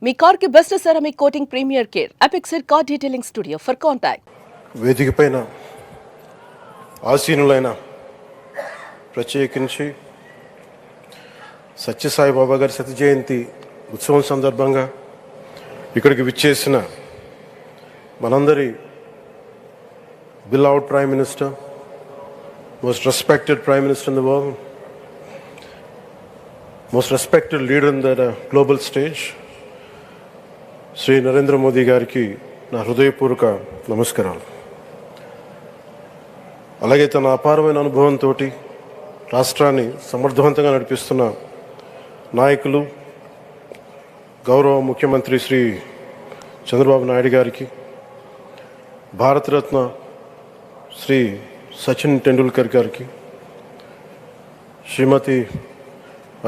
మీ car కి best ceramic coating premier care Apexer car detailing studio for contact. వేదిక పైన ఆసీనులైన ప్రత్యేకించి సత్యసాయిబాబా గారి శత జయంతి ఉత్సవం సందర్భంగా ఇక్కడికి విచ్చేసిన మనందరి beloved Prime Minister, most respected Prime Minister in the world, most respected leader in the global stage, Shri Narendra Modi గారికి నా హృదయపూర్వక నమస్కారాలు. అలాగే తన అపారమైన అనుభవంతో రాష్ట్రాన్ని సమర్థవంతంగా నడిపిస్తున్న నాయకులు గౌరవ ముఖ్యమంత్రి శ్రీ చంద్రబాబు నాయుడు గారికి, భారతరత్న శ్రీ సచిన్ టెండూల్కర్ గారికి, శ్రీమతి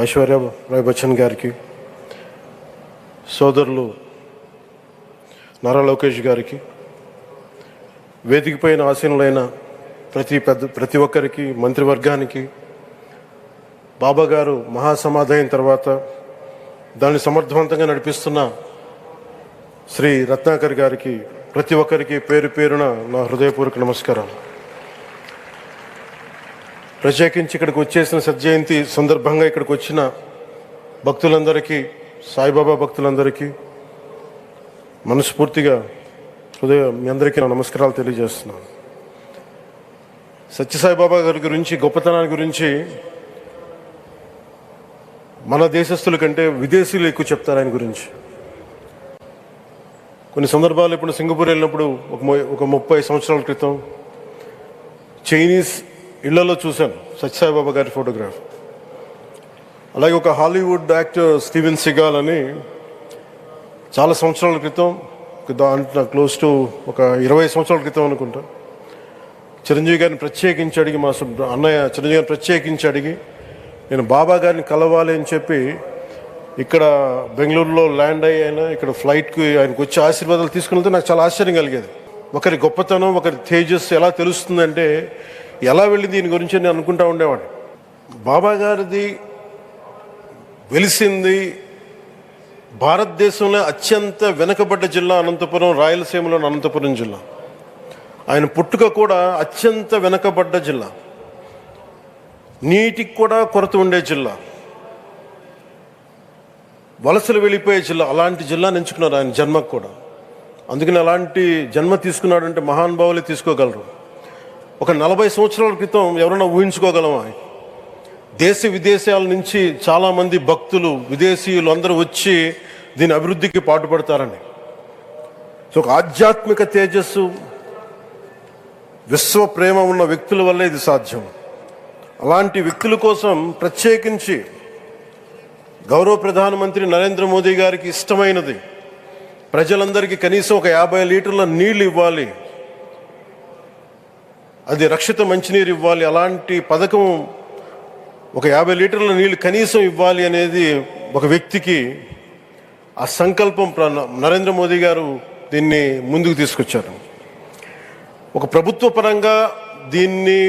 ఐశ్వర్య రాయ్ బచ్చన్ గారికి, సోదరులు నారా లోకేష్ గారికి, వేదిక పైన ఆసీనులైన ప్రతి ఒక్కరికి, మంత్రివర్గానికి, బాబా గారు మహాసమాధి అయిన తర్వాత దాన్ని సమర్థవంతంగా నడిపిస్తున్న శ్రీ రత్నాకర్ గారికి, ప్రతి ఒక్కరికి పేరు పేరున నా హృదయపూర్వక నమస్కారం. ప్రత్యేకించి ఇక్కడికి వచ్చేసిన సత్యజయంతి సందర్భంగా ఇక్కడికి వచ్చిన భక్తులందరికీ, సాయిబాబా భక్తులందరికీ మనస్ఫూర్తిగా మీ అందరికీ నా నమస్కారాలు తెలియజేస్తున్నాను. సత్యసాయిబాబా గారి గురించి, గొప్పతనాన్ని గురించి మన దేశస్తుల కంటే విదేశీయులు ఎక్కువ చెప్తారు ఆయన గురించి. కొన్ని సందర్భాలు ఇప్పుడు సింగపూర్ వెళ్ళినప్పుడు ఒక 30 సంవత్సరాల క్రితం చైనీస్ ఇళ్లలో చూశాను సత్యసాయిబాబా గారి ఫోటోగ్రాఫ్. అలాగే ఒక హాలీవుడ్ యాక్టర్ స్టీవెన్ సిగాల్ అని చాలా సంవత్సరాల క్రితం, దాంట్లో క్లోజ్ టు ఒక 20 సంవత్సరాల క్రితం అనుకుంటా, చిరంజీవి గారిని ప్రత్యేకించి అడిగి, మా అన్నయ్య చిరంజీవి గారిని ప్రత్యేకించి అడిగి నేను బాబా గారిని కలవాలి అని చెప్పి ఇక్కడ బెంగళూరులో ల్యాండ్ అయినా ఇక్కడ ఫ్లైట్కి ఆయనకు వచ్చి ఆశీర్వాదాలు తీసుకుని నాకు చాలా ఆశ్చర్యం కలిగేది. ఒకరి గొప్పతనం, ఒకరి తేజస్సు ఎలా తెలుస్తుందంటే ఎలా వెళ్ళి దీని గురించి నేను అనుకుంటా ఉండేవాడిని. బాబా గారిది వెలిసింది భారతదేశంలో అత్యంత వెనుకబడ్డ జిల్లా అనంతపురం, రాయలసీమలోని అనంతపురం జిల్లా. ఆయన పుట్టుక కూడా అత్యంత వెనుకబడ్డ జిల్లా, నీటికి కూడా కొరత ఉండే జిల్లా, వలసలు వెళ్ళిపోయే జిల్లా. అలాంటి జిల్లాని ఎంచుకున్నారు ఆయన జన్మకు కూడా. అందుకని అలాంటి జన్మ తీసుకున్నాడంటే మహానుభావులే తీసుకోగలరు. ఒక 40 సంవత్సరాల క్రితం ఎవరైనా ఊహించుకోగలమా? దేశ విదేశాల నుంచి చాలామంది భక్తులు, విదేశీయులు అందరూ వచ్చి దీని అభివృద్ధికి పాటుపడతారని. సో ఒక ఆధ్యాత్మిక తేజస్సు, విశ్వ ప్రేమ ఉన్న వ్యక్తుల వల్లే ఇది సాధ్యం. అలాంటి వ్యక్తుల కోసం ప్రత్యేకించి గౌరవ ప్రధానమంత్రి నరేంద్ర మోదీ గారికి ఇష్టమైనది ప్రజలందరికీ కనీసం ఒక 50 లీటర్ల నీళ్ళు ఇవ్వాలి, అది రక్షిత మంచినీరు ఇవ్వాలి. అలాంటి పథకం, ఒక 50 లీటర్ల నీళ్ళు కనీసం ఇవ్వాలి అనేది ఒక వ్యక్తికి ఆ సంకల్పం నరేంద్ర మోదీ గారు దీన్ని ముందుకు తీసుకొచ్చారు. ఒక ప్రభుత్వ పరంగా దీన్ని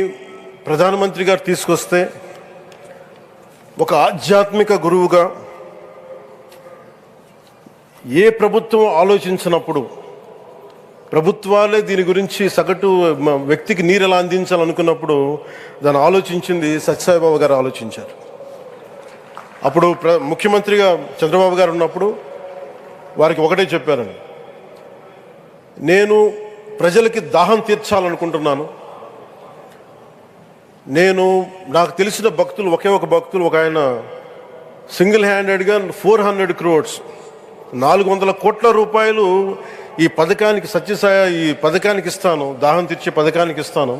ప్రధానమంత్రి గారు తీసుకొస్తే, ఒక ఆధ్యాత్మిక గురువుగా ఏ ప్రభుత్వం ఆలోచించినప్పుడు, ప్రభుత్వాలే దీని గురించి సగటు వ్యక్తికి నీరు ఎలా అందించాలనుకున్నప్పుడు దాన్ని ఆలోచించింది సత్యసాయిబాబా గారు ఆలోచించారు. అప్పుడు ముఖ్యమంత్రిగా చంద్రబాబు గారు ఉన్నప్పుడు వారికి ఒకటే చెప్పారండి, నేను ప్రజలకి దాహం తీర్చాలనుకుంటున్నాను. నాకు తెలిసిన భక్తులు, ఒకే భక్తులు, ఒక ఆయన సింగిల్ హ్యాండెడ్గా 400 crores 400 కోట్ల రూపాయలు ఈ పథకానికి, ఈ పథకానికి ఇస్తాను, దాహం తీర్చే పథకానికి ఇస్తాను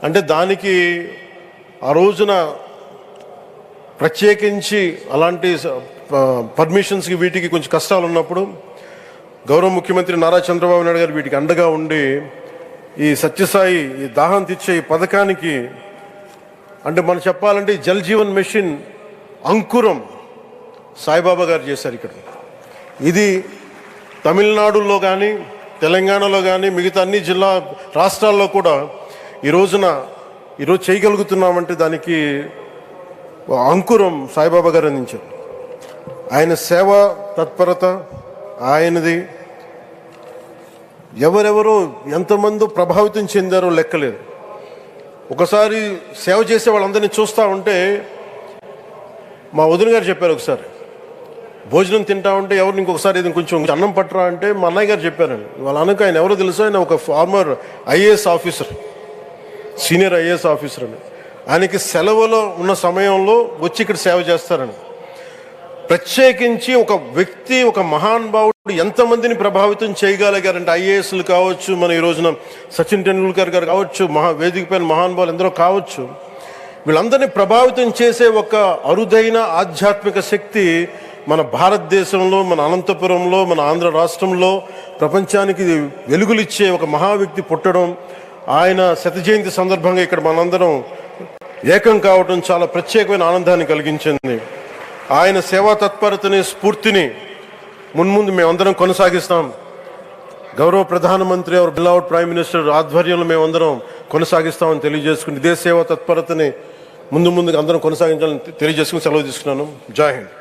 అంటే, దానికి ఆ రోజున ప్రత్యేకించి అలాంటి పర్మిషన్స్కి వీటికి కొంచెం కష్టాలు ఉన్నప్పుడు గౌరవ ముఖ్యమంత్రి నారా చంద్రబాబు నాయుడు గారు వీటికి అండగా ఉండి ఈ సత్యసాయి, ఈ దాహం తీర్చే ఈ పథకానికి, అంటే మనం చెప్పాలంటే జల్ జీవన్ మిషన్ అంకురం సాయిబాబా గారు చేశారు ఇక్కడ. ఇది తమిళనాడులో కానీ, తెలంగాణలో కానీ, మిగతా అన్ని రాష్ట్రాల్లో కూడా ఈరోజు చేయగలుగుతున్నామంటే దానికి అంకురం సాయిబాబా గారు అందించారు. ఆయన సేవా తత్పరత ఆయనది ఎవరెవరో ఎంతమందో ప్రభావితం చెందారో లెక్కలేదు. ఒకసారి సేవ చేసే వాళ్ళందరినీ చూస్తూ ఉంటే మా వదిన గారు చెప్పారు, ఒకసారి భోజనం తింటా ఉంటే ఎవరిని ఇంకొకసారి ఇది కొంచెం అన్నం పట్టరా అంటే మా అన్నయ్య గారు చెప్పారండి. వాళ్ళ అనక ఆయన ఎవరో తెలుసు, ఆయన ఒక farmer IAS officer, senior IAS officer అని. ఆయనకి సెలవులో ఉన్న సమయంలో వచ్చి ఇక్కడ సేవ చేస్తారని. ప్రత్యేకించి ఒక వ్యక్తి, ఒక మహానుభావుడు ఎంతమందిని ప్రభావితం చేయగలిగారంటే, ఐఏఎస్లు కావచ్చు, మన ఈ రోజున సచిన్ టెండూల్కర్ గారు కావచ్చు, వేదిక పైన మహానుభావులు ఎందరో కావచ్చు, వీళ్ళందరినీ ప్రభావితం చేసే ఒక అరుదైన ఆధ్యాత్మిక శక్తి మన భారతదేశంలో, మన అనంతపురంలో, మన ఆంధ్ర రాష్ట్రంలో ప్రపంచానికి వెలుగులిచ్చే ఒక మహా వ్యక్తి పుట్టడం, ఆయన శత జయంతి సందర్భంగా ఇక్కడ మనందరం ఏకం కావడం చాలా ప్రత్యేకమైన ఆనందాన్ని కలిగించింది. ఆయన సేవా తత్పరతని, స్ఫూర్తిని మున్ముందు మేమందరం కొనసాగిస్తాం. గౌరవ ప్రధానమంత్రి అవర్ బిలౌడ్ ప్రైమ్ మినిస్టర్ ఆధ్వర్యంలో మేమందరం కొనసాగిస్తామని తెలియజేసుకుని, ఇదే సేవా తత్పరతని ముందు ముందుకు అందరం కొనసాగించాలని తెలియజేసుకుని సెలవు తీసుకున్నాను. జై హింద్.